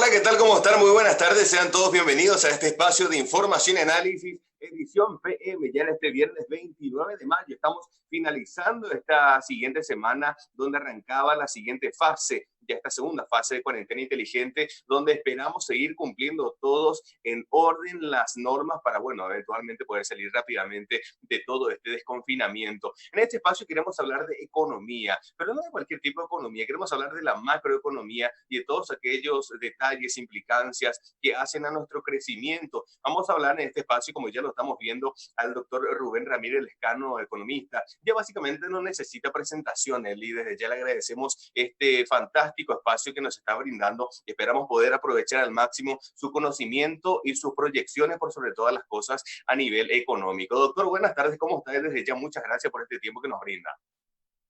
Hola, ¿qué tal? ¿Cómo están? Muy buenas tardes. Sean todos bienvenidos a este espacio de información y análisis, edición PM. Ya en este viernes 29 de mayo estamos finalizando esta siguiente semana donde arrancaba la siguiente fase, ya esta segunda fase de cuarentena inteligente, donde esperamos seguir cumpliendo todos en orden las normas para, bueno, eventualmente poder salir rápidamente de todo este desconfinamiento. En este espacio queremos hablar de economía, pero no de cualquier tipo de economía, queremos hablar de la macroeconomía y de todos aquellos detalles, implicancias que hacen a nuestro crecimiento. Vamos a hablar en este espacio, como ya lo estamos viendo, al doctor Rubén Ramírez Lescano, economista. Ya básicamente no necesita presentaciones y desde ya le agradecemos este fantástico espacio que nos está brindando. Esperamos poder aprovechar al máximo su conocimiento y sus proyecciones por sobre todas las cosas a nivel económico. Doctor, buenas tardes, ¿cómo está? Desde ya muchas gracias por este tiempo que nos brinda.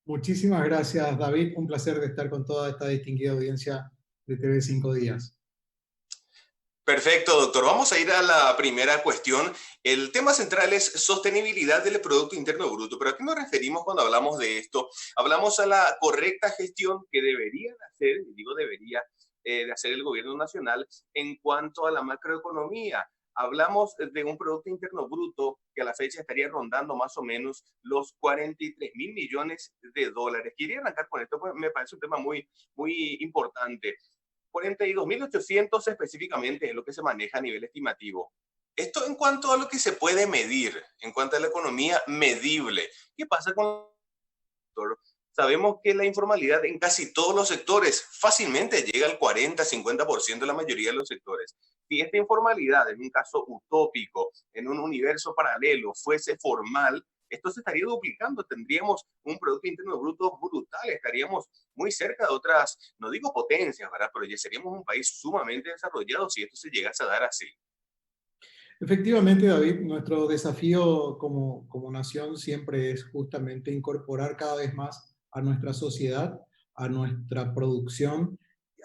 Muchísimas gracias, David. Un placer de estar con toda esta distinguida audiencia de TV 5 Días. Perfecto, doctor. Vamos a ir a la primera cuestión. El tema central es sostenibilidad del Producto Interno Bruto. ¿Pero a qué nos referimos cuando hablamos de esto? Hablamos a la correcta gestión que debería de hacer, y digo debería, de hacer el gobierno nacional en cuanto a la macroeconomía. Hablamos de un Producto Interno Bruto que a la fecha estaría rondando más o menos los 43.000 millones de dólares. Quería arrancar con esto, pues me parece un tema muy importante. 42.800 específicamente es lo que se maneja a nivel estimativo. Esto en cuanto a lo que se puede medir, en cuanto a la economía medible. ¿Qué pasa con el sector? Sabemos que la informalidad en casi todos los sectores fácilmente llega al 40-50% de la mayoría de los sectores. Si esta informalidad, en un caso utópico, en un universo paralelo, fuese formal, esto se estaría duplicando, tendríamos un Producto Interno Bruto brutal, estaríamos muy cerca de otras, no digo potencias, ¿verdad? Pero ya seríamos un país sumamente desarrollado si esto se llegase a dar así. Efectivamente, David, nuestro desafío como nación siempre es justamente incorporar cada vez más a nuestra sociedad, a nuestra producción,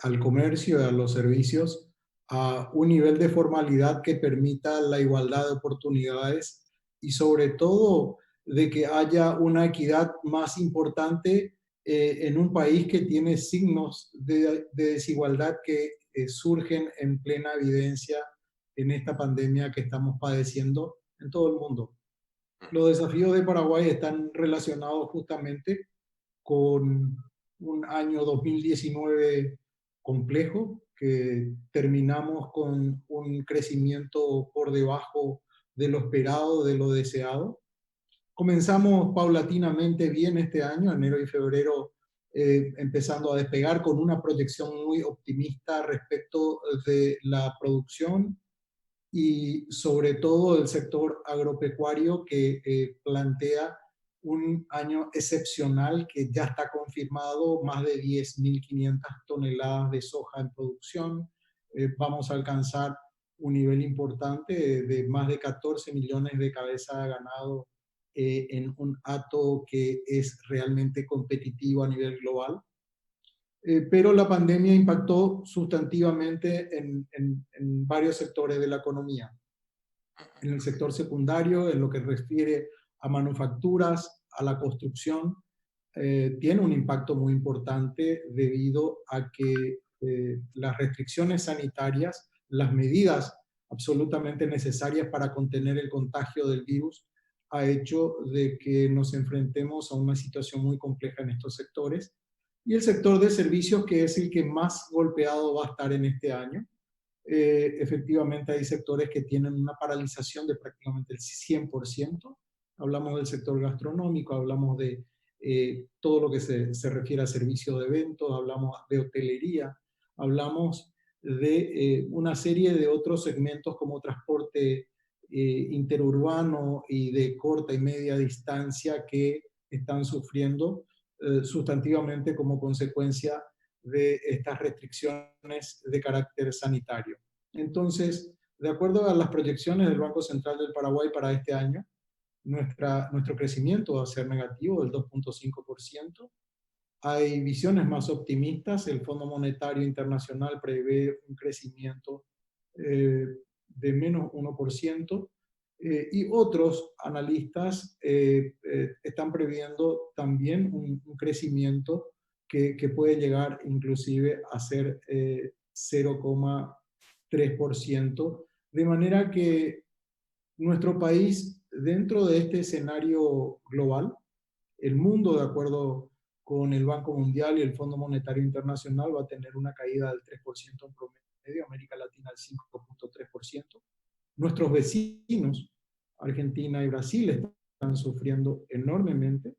al comercio y a los servicios, a un nivel de formalidad que permita la igualdad de oportunidades y sobre todo de que haya una equidad más importante en un país que tiene signos de desigualdad que surgen en plena evidencia en esta pandemia que estamos padeciendo en todo el mundo. Los desafíos de Paraguay están relacionados justamente con un año 2019 complejo, que terminamos con un crecimiento por debajo de lo esperado, de lo deseado. Comenzamos paulatinamente bien este año, enero y febrero, empezando a despegar con una proyección muy optimista respecto de la producción y sobre todo el sector agropecuario que plantea un año excepcional que ya está confirmado, más de 10.500 toneladas de soja en producción. Vamos a alcanzar un nivel importante de más de 14 millones de cabezas de ganado en un hato que es realmente competitivo a nivel global. Pero la pandemia impactó sustantivamente en varios sectores de la economía. En el sector secundario, en lo que refiere a manufacturas, a la construcción, tiene un impacto muy importante debido a que las restricciones sanitarias, las medidas absolutamente necesarias para contener el contagio del virus, ha hecho de que nos enfrentemos a una situación muy compleja en estos sectores. Y el sector de servicios, que es el que más golpeado va a estar en este año. Efectivamente hay sectores que tienen una paralización de prácticamente el 100%. Hablamos del sector gastronómico, hablamos de todo lo que se refiere a servicios de eventos, hablamos de hotelería, hablamos de una serie de otros segmentos como transporte interurbano y de corta y media distancia que están sufriendo sustantivamente como consecuencia de estas restricciones de carácter sanitario. Entonces, de acuerdo a las proyecciones del Banco Central del Paraguay para este año, nuestro crecimiento va a ser negativo del 2.5%. Hay visiones más optimistas. El Fondo Monetario Internacional prevé un crecimiento de menos 1%. Y otros analistas están previendo también un crecimiento que puede llegar inclusive a ser 0,3%, de manera que nuestro país, dentro de este escenario global, el mundo, de acuerdo con el Banco Mundial y el Fondo Monetario Internacional, va a tener una caída del 3% en promedio, América Latina al 5,3%. Nuestros vecinos, Argentina y Brasil, están sufriendo enormemente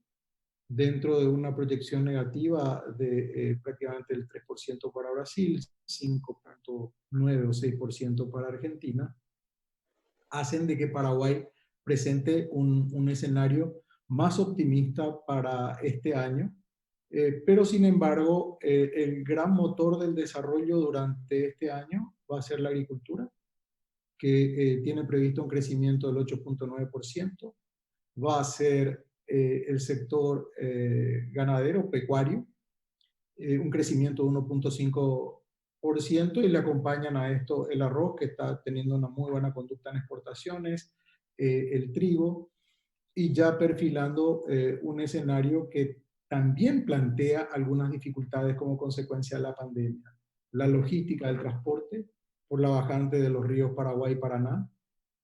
dentro de una proyección negativa de prácticamente el 3% para Brasil, 5,9 o 6% para Argentina, hacen de que Paraguay presente un escenario más optimista para este año, pero sin embargo, el gran motor del desarrollo durante este año va a ser la agricultura, que tiene previsto un crecimiento del 8,9%, va a ser el sector ganadero, pecuario, un crecimiento de 1,5%, y le acompañan a esto el arroz, que está teniendo una muy buena conducta en exportaciones, el trigo, y ya perfilando un escenario que también plantea algunas dificultades como consecuencia de la pandemia. La logística del transporte, por la bajante de los ríos Paraguay y Paraná,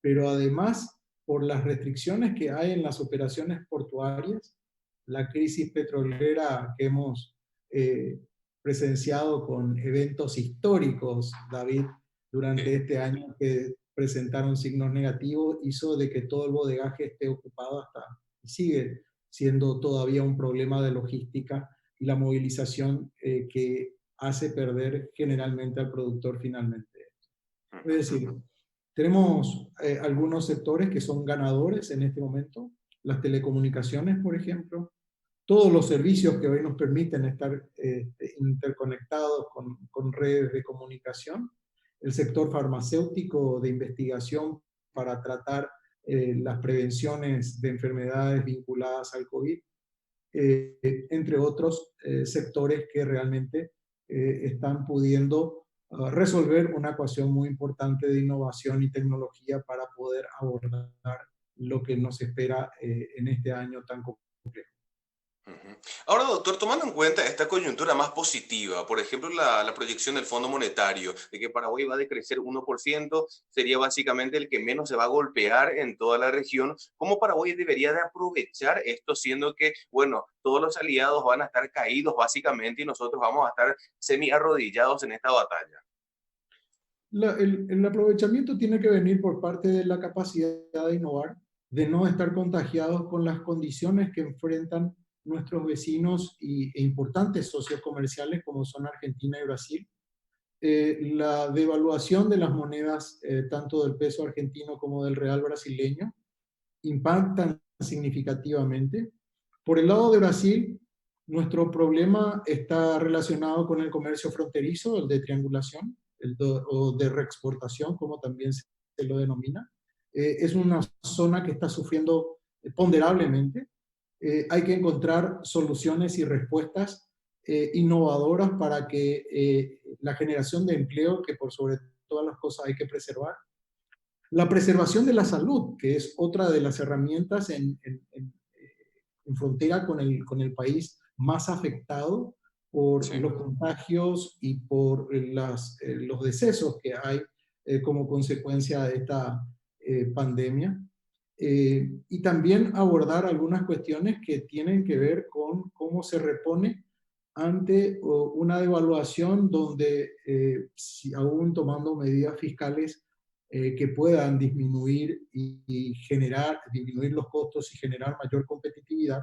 pero además por las restricciones que hay en las operaciones portuarias, la crisis petrolera que hemos eh, presenciado con eventos históricos, David, durante este año, que presentaron signos negativos, hizo de que todo el bodegaje esté ocupado hasta, y sigue siendo todavía un problema de logística y la movilización que hace perder generalmente al productor finalmente. Es decir, tenemos algunos sectores que son ganadores en este momento, las telecomunicaciones, por ejemplo, todos los servicios que hoy nos permiten estar interconectados con redes de comunicación, el sector farmacéutico de investigación para tratar las prevenciones de enfermedades vinculadas al COVID, entre otros sectores que realmente están pudiendo resolver una ecuación muy importante de innovación y tecnología para poder abordar lo que nos espera en este año tan complejo. Ujú. Ahora, doctor, tomando en cuenta esta coyuntura más positiva, por ejemplo, la proyección del Fondo Monetario, de que Paraguay va a decrecer 1%, sería básicamente el que menos se va a golpear en toda la región. ¿Cómo Paraguay debería de aprovechar esto, siendo que, bueno, todos los aliados van a estar caídos básicamente y nosotros vamos a estar semi arrodillados en esta batalla? El aprovechamiento tiene que venir por parte de la capacidad de innovar, de no estar contagiados con las condiciones que enfrentan nuestros vecinos e importantes socios comerciales como son Argentina y Brasil. La devaluación de las monedas, tanto del peso argentino como del real brasileño, impactan significativamente. Por el lado de Brasil, nuestro problema está relacionado con el comercio fronterizo, el de triangulación, o de reexportación, como también se lo denomina. Es una zona que está sufriendo ponderablemente. Hay que encontrar soluciones y respuestas innovadoras para que la generación de empleo, que por sobre todas las cosas hay que preservar, la preservación de la salud, que es otra de las herramientas en frontera con el país más afectado por Sí. los contagios y por los decesos que hay como consecuencia de esta pandemia. Y también abordar algunas cuestiones que tienen que ver con cómo se repone ante una devaluación donde, si aún tomando medidas fiscales que puedan disminuir y generar, disminuir los costos y generar mayor competitividad,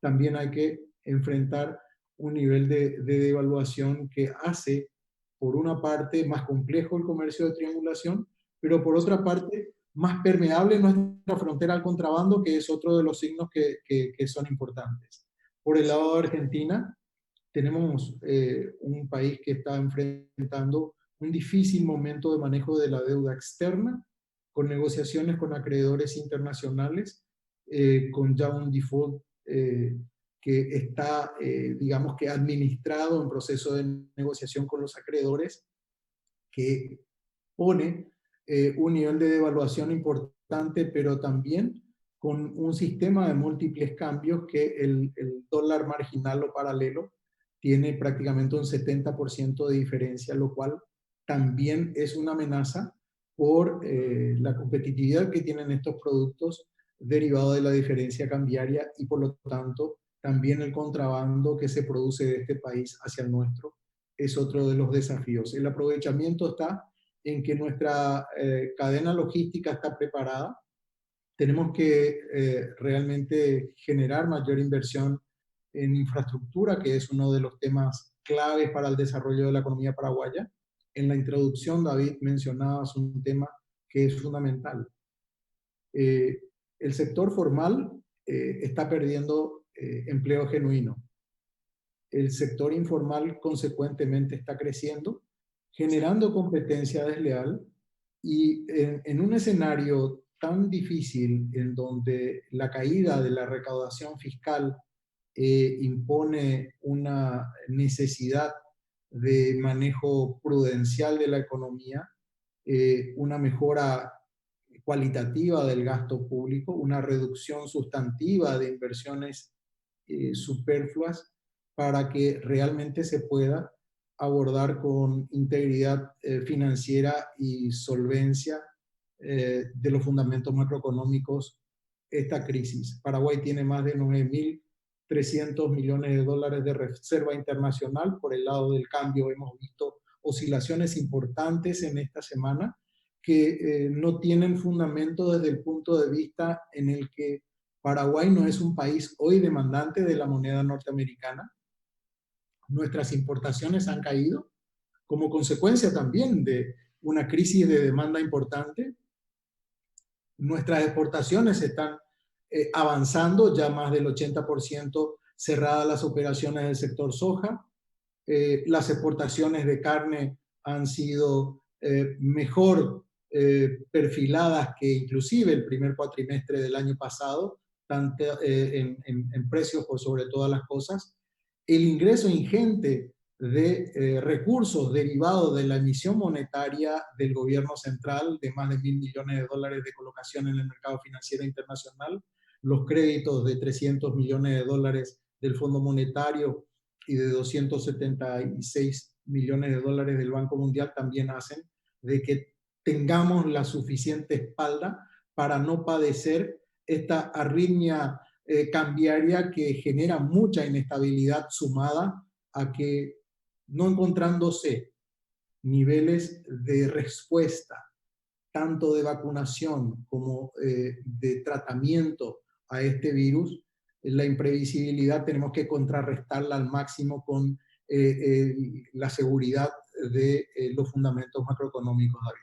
también hay que enfrentar un nivel de devaluación que hace, por una parte, más complejo el comercio de triangulación, pero por otra parte, más permeable nuestra frontera al contrabando, que es otro de los signos que son importantes. Por el lado de Argentina, tenemos un país que está enfrentando un difícil momento de manejo de la deuda externa, con negociaciones con acreedores internacionales, con ya un default que está, digamos que administrado en proceso de negociación con los acreedores, que pone un nivel de devaluación importante, pero también con un sistema de múltiples cambios que el dólar marginal o paralelo tiene prácticamente un 70% de diferencia, lo cual también es una amenaza por la competitividad que tienen estos productos derivado de la diferencia cambiaria y por lo tanto también el contrabando que se produce de este país hacia el nuestro es otro de los desafíos. El aprovechamiento está en que nuestra cadena logística está preparada. Tenemos que realmente generar mayor inversión en infraestructura, que es uno de los temas claves para el desarrollo de la economía paraguaya. En la introducción, David, mencionabas un tema que es fundamental. Eh, el sector formal está perdiendo empleo genuino. El sector informal, consecuentemente, está creciendo, generando competencia desleal y en un escenario tan difícil en donde la caída de la recaudación fiscal impone una necesidad de manejo prudencial de la economía, una mejora cualitativa del gasto público, una reducción sustantiva de inversiones superfluas para que realmente se pueda abordar con integridad financiera y solvencia de los fundamentos macroeconómicos esta crisis. Paraguay tiene más de 9.300 millones de dólares de reserva internacional. Por el lado del cambio hemos visto oscilaciones importantes en esta semana que no tienen fundamento desde el punto de vista en el que Paraguay no es un país hoy demandante de la moneda norteamericana. Nuestras importaciones han caído como consecuencia también de una crisis de demanda importante. Nuestras exportaciones están avanzando, ya más del 80% cerradas las operaciones del sector soja. Las exportaciones de carne han sido mejor perfiladas que inclusive el primer cuatrimestre del año pasado, tanto en precios por sobre todas las cosas. El ingreso ingente de recursos derivados de la emisión monetaria del gobierno central de más de 1.000 millones de dólares de colocación en el mercado financiero internacional, los créditos de 300 millones de dólares del Fondo Monetario y de 276 millones de dólares del Banco Mundial también hacen de que tengamos la suficiente espalda para no padecer esta arritmia cambiaria que genera mucha inestabilidad sumada a que no encontrándose niveles de respuesta, tanto de vacunación como de tratamiento a este virus, la imprevisibilidad tenemos que contrarrestarla al máximo con la seguridad de los fundamentos macroeconómicos, David.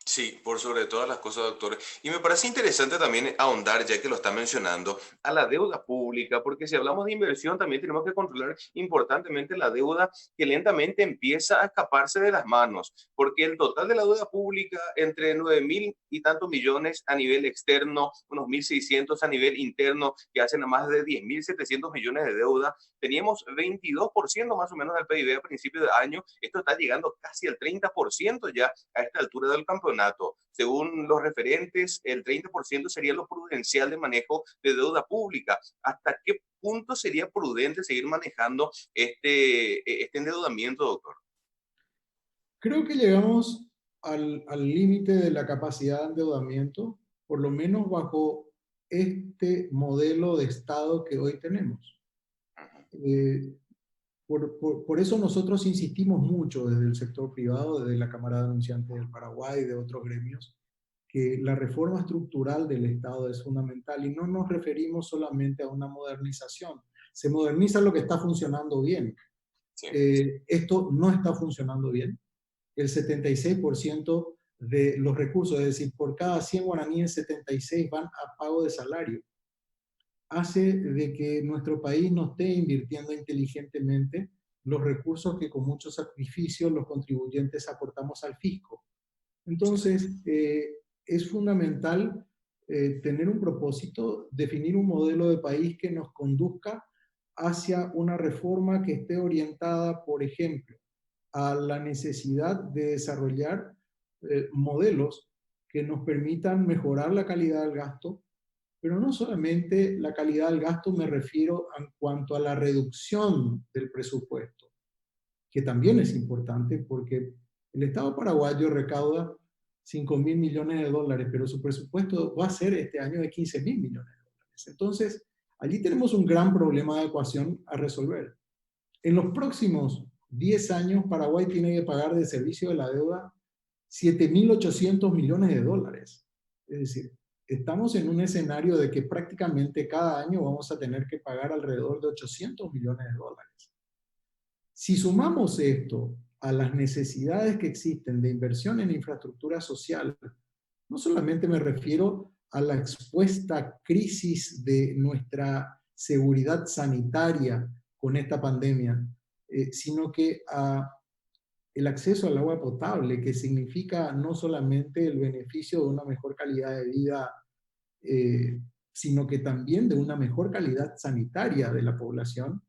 Sí, por sobre todas las cosas, doctor. Y me parece interesante también ahondar, ya que lo está mencionando, a la deuda pública, porque si hablamos de inversión, también tenemos que controlar importantemente la deuda que lentamente empieza a escaparse de las manos, porque el total de la deuda pública entre 9.000 y tantos millones a nivel externo, unos 1.600 a nivel interno, que hacen a más de 10.700 millones de deuda, teníamos 22% más o menos del PIB a principios de año, esto está llegando casi al 30% ya a esta altura del campeonato. Según los referentes, el 30% sería lo prudencial de manejo de deuda pública. ¿Hasta qué punto sería prudente seguir manejando este endeudamiento, doctor? Creo que llegamos al límite de la capacidad de endeudamiento, por lo menos bajo este modelo de Estado que hoy tenemos. Eh, por eso nosotros insistimos mucho desde el sector privado, desde la Cámara de Anunciantes del Paraguay y de otros gremios, que la reforma estructural del Estado es fundamental y no nos referimos solamente a una modernización. Se moderniza lo que está funcionando bien. Sí. Esto no está funcionando bien. El 76% de los recursos, es decir, por cada 100 guaraníes, 76 van a pago de salario. Hace de que nuestro país no esté invirtiendo inteligentemente los recursos que con mucho sacrificio los contribuyentes aportamos al fisco. Entonces, es fundamental tener un propósito, definir un modelo de país que nos conduzca hacia una reforma que esté orientada, por ejemplo, a la necesidad de desarrollar modelos que nos permitan mejorar la calidad del gasto, pero no solamente la calidad del gasto, me refiero en cuanto a la reducción del presupuesto, que también es importante porque El Estado paraguayo recauda 5.000 millones de dólares, pero su presupuesto va a ser este año de 15.000 millones de dólares. Entonces, allí tenemos un gran problema de ecuación a resolver. En los próximos 10 años, Paraguay tiene que pagar de servicio de la deuda 7.800 millones de dólares. Es decir, estamos en un escenario de que prácticamente cada año vamos a tener que pagar alrededor de 800 millones de dólares. Si sumamos esto a las necesidades que existen de inversión en infraestructura social, no solamente me refiero a la expuesta crisis de nuestra seguridad sanitaria con esta pandemia, sino que a el acceso al agua potable, que significa no solamente el beneficio de una mejor calidad de vida, sino que también de una mejor calidad sanitaria de la población.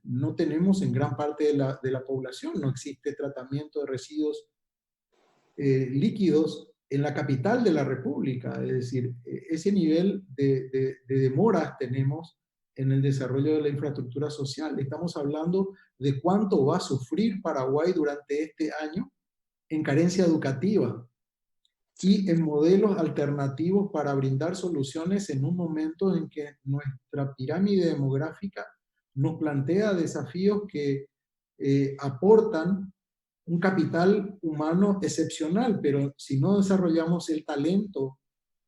No tenemos en gran parte de la población, no existe tratamiento de residuos líquidos en la capital de la República. Es decir, ese nivel de demoras tenemos en el desarrollo de la infraestructura social. Estamos hablando de cuánto va a sufrir Paraguay durante este año en carencia educativa y en modelos alternativos para brindar soluciones en un momento en que nuestra pirámide demográfica nos plantea desafíos que aportan un capital humano excepcional, pero si no desarrollamos el talento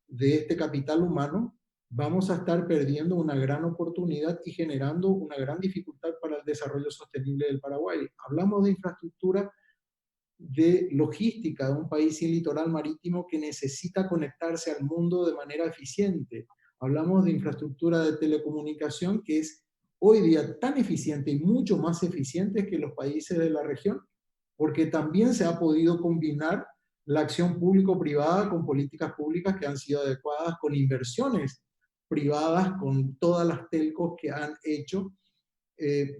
de este capital humano, vamos a estar perdiendo una gran oportunidad y generando una gran dificultad para el desarrollo sostenible del Paraguay. Hablamos de infraestructura de logística de un país sin litoral marítimo que necesita conectarse al mundo de manera eficiente. Hablamos de infraestructura de telecomunicación que es hoy día tan eficiente y mucho más eficiente que los países de la región, porque también se ha podido combinar la acción público-privada con políticas públicas que han sido adecuadas, con inversiones privadas, con todas las telcos que han hecho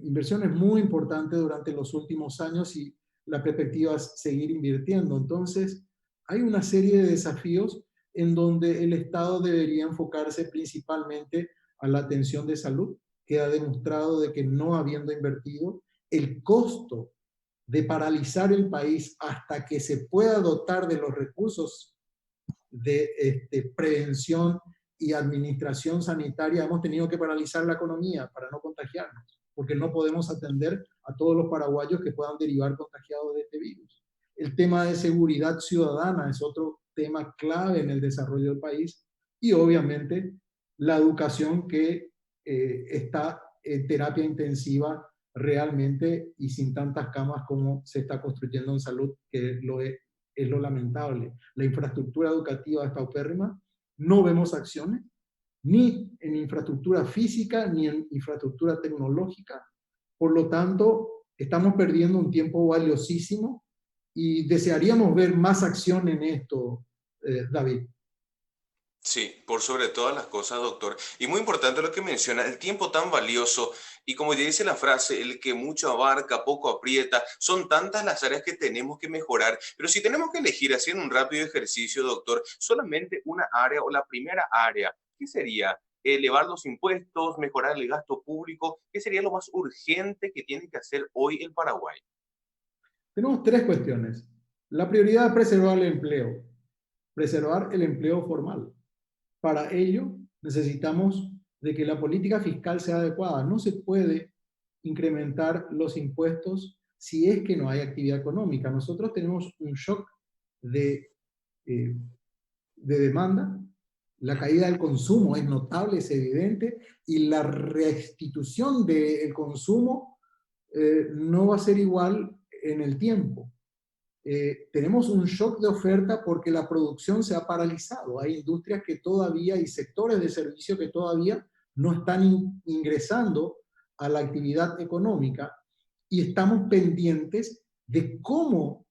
inversiones muy importantes durante los últimos años y la perspectiva es seguir invirtiendo. Entonces, hay una serie de desafíos en donde el Estado debería enfocarse principalmente a la atención de salud, que ha demostrado de que no habiendo invertido, el costo de paralizar el país hasta que se pueda dotar de los recursos de prevención y administración sanitaria, hemos tenido que paralizar la economía para no contagiarnos, porque no podemos atender a todos los paraguayos que puedan derivar contagiados de este virus. El tema de seguridad ciudadana es otro tema clave en el desarrollo del país y obviamente la educación que está en terapia intensiva realmente y sin tantas camas como se está construyendo en salud, que es lo lamentable. La infraestructura educativa está paupérrima, no vemos acciones, ni en infraestructura física, ni en infraestructura tecnológica. Por lo tanto, estamos perdiendo un tiempo valiosísimo y desearíamos ver más acción en esto, David. Sí, por sobre todas las cosas, doctor. Y muy importante lo que menciona, el tiempo tan valioso. Y como ya dice la frase, el que mucho abarca, poco aprieta. Son tantas las áreas que tenemos que mejorar. Pero si tenemos que elegir haciendo un rápido ejercicio, doctor, solamente una área o la primera área, ¿qué sería? Elevar los impuestos, mejorar el gasto público. ¿Qué sería lo más urgente que tiene que hacer hoy el Paraguay? Tenemos tres cuestiones. La prioridad es preservar el empleo formal. Para ello, necesitamos de que la política fiscal sea adecuada. No se puede incrementar los impuestos si es que no hay actividad económica. Nosotros tenemos un shock de, eh, de demanda, la caída del consumo es notable, es evidente, y la restitución del consumo no va a ser igual en el tiempo. Tenemos un shock de oferta porque la producción se ha paralizado. Hay industrias que todavía y sectores de servicio que todavía no están ingresando a la actividad económica y estamos pendientes de cómo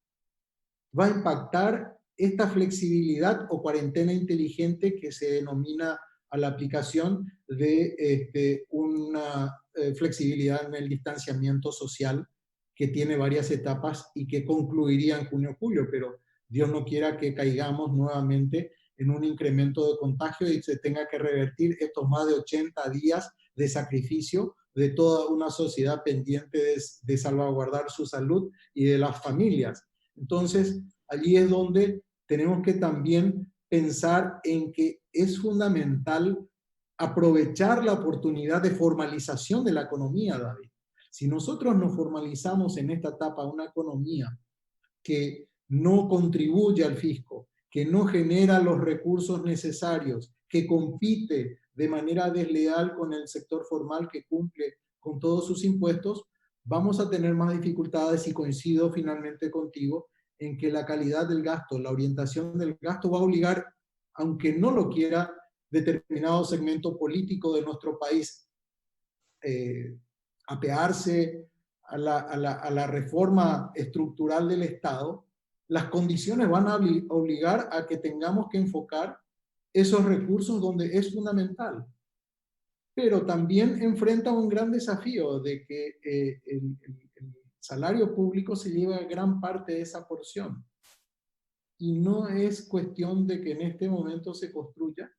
va a impactar esta flexibilidad o cuarentena inteligente que se denomina a la aplicación de una flexibilidad en el distanciamiento social que tiene varias etapas y que concluiría en junio-julio, pero Dios no quiera que caigamos nuevamente en un incremento de contagio y se tenga que revertir estos más de 80 días de sacrificio de toda una sociedad pendiente de salvaguardar su salud y de las familias. Entonces, allí es donde tenemos que también pensar en que es fundamental aprovechar la oportunidad de formalización de la economía, David. Si nosotros nos formalizamos en esta etapa una economía que no contribuye al fisco, que no genera los recursos necesarios, que compite de manera desleal con el sector formal que cumple con todos sus impuestos, vamos a tener más dificultades y coincido finalmente contigo en que la calidad del gasto, la orientación del gasto va a obligar, aunque no lo quiera, determinado segmento político de nuestro país eh, apearse a la reforma estructural del Estado, las condiciones van a obligar a que tengamos que enfocar esos recursos donde es fundamental. Pero también enfrenta un gran desafío de que el salario público se lleva gran parte de esa porción. Y no es cuestión de que en este momento se construya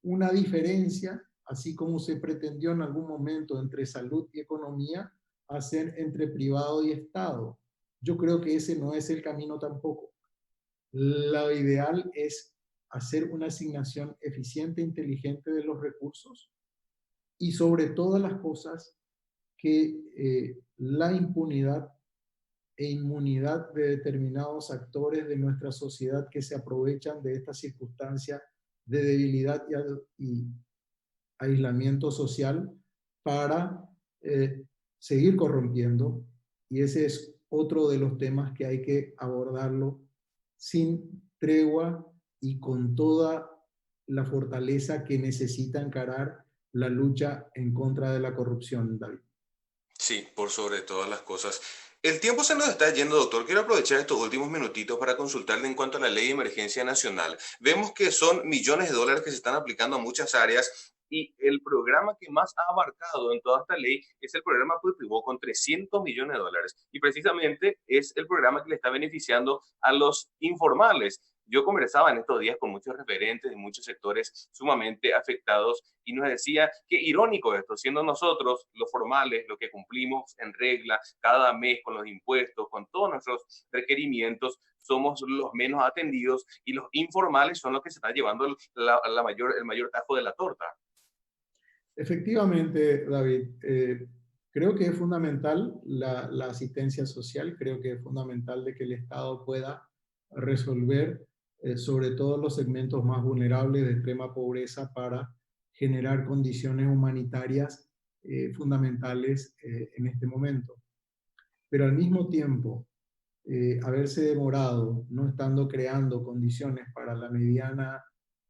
una diferencia, así como se pretendió en algún momento entre salud y economía, hacer entre privado y Estado. Yo creo que ese no es el camino tampoco. Lo ideal es hacer una asignación eficiente e inteligente de los recursos y sobre todas las cosas que la impunidad e inmunidad de determinados actores de nuestra sociedad que se aprovechan de esta circunstancia de debilidad y aislamiento social para seguir corrompiendo. Y ese es otro de los temas que hay que abordarlo sin tregua y con toda la fortaleza que necesita encarar la lucha en contra de la corrupción, David. Sí, por sobre todas las cosas. El tiempo se nos está yendo, doctor. Quiero aprovechar estos últimos minutitos para consultarle en cuanto a la ley de emergencia nacional. Vemos que son millones de dólares que se están aplicando a muchas áreas y el programa que más ha abarcado en toda esta ley es el programa Pulpivó con 300 millones de dólares. Y precisamente es el programa que le está beneficiando a los informales. Yo conversaba en estos días con muchos referentes de muchos sectores sumamente afectados y nos decía qué irónico esto, siendo nosotros los formales, los que cumplimos en regla cada mes con los impuestos, con todos nuestros requerimientos, somos los menos atendidos y los informales son los que se están llevando el mayor tajo de la torta. Efectivamente, David, creo que es fundamental la asistencia social, creo que es fundamental de que el Estado pueda resolver sobre todo los segmentos más vulnerables de extrema pobreza para generar condiciones humanitarias fundamentales en este momento. Pero al mismo tiempo, haberse demorado, no estando creando condiciones para la mediana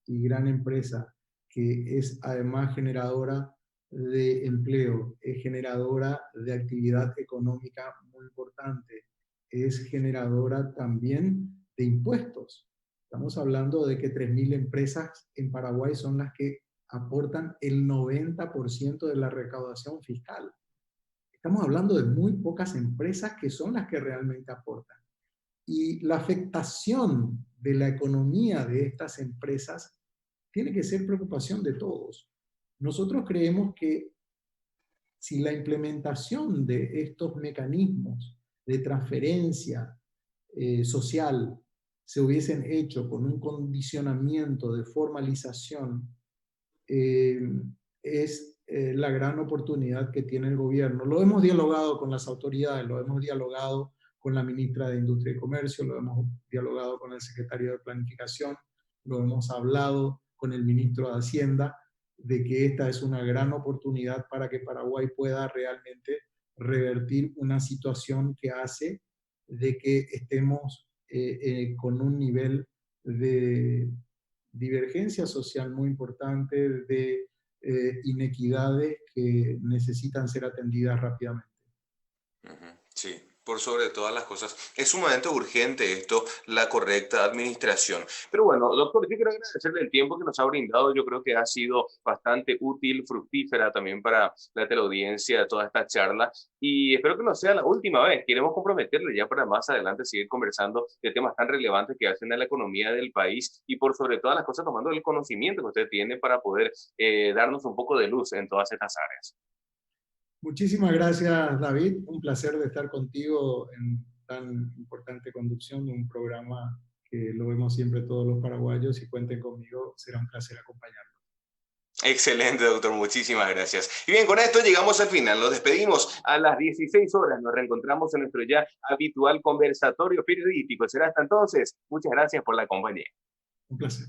y gran empresa, que es además generadora de empleo, es generadora de actividad económica muy importante, es generadora también de impuestos. Estamos hablando de que 3.000 empresas en Paraguay son las que aportan el 90% de la recaudación fiscal. Estamos hablando de muy pocas empresas que son las que realmente aportan. Y la afectación de la economía de estas empresas tiene que ser preocupación de todos. Nosotros creemos que si la implementación de estos mecanismos de transferencia social se hubiesen hecho con un condicionamiento de formalización, eh, es la gran oportunidad que tiene el gobierno. Lo hemos dialogado con las autoridades, lo hemos dialogado con la ministra de Industria y Comercio, lo hemos dialogado con el secretario de Planificación, lo hemos hablado con el ministro de Hacienda, de que esta es una gran oportunidad para que Paraguay pueda realmente revertir una situación que hace de que estemos con un nivel de divergencia social muy importante, de inequidades que necesitan ser atendidas rápidamente. Ujú, sí, por sobre todas las cosas. Es sumamente urgente esto, la correcta administración. Pero bueno, doctor, yo quiero agradecerle el tiempo que nos ha brindado. Yo creo que ha sido bastante útil, fructífera también para la teleaudiencia de toda esta charla. Y espero que no sea la última vez. Queremos comprometerle ya para más adelante seguir conversando de temas tan relevantes que hacen a la economía del país y por sobre todas las cosas tomando el conocimiento que usted tiene para poder darnos un poco de luz en todas estas áreas. Muchísimas gracias, David. Un placer de estar contigo en tan importante conducción de un programa que lo vemos siempre todos los paraguayos y cuenten conmigo, será un placer acompañarlos. Excelente, doctor. Muchísimas gracias. Y bien, con esto llegamos al final. Nos despedimos a las 16 horas. Nos reencontramos en nuestro ya habitual conversatorio periodístico. Será hasta entonces. Muchas gracias por la compañía. Un placer.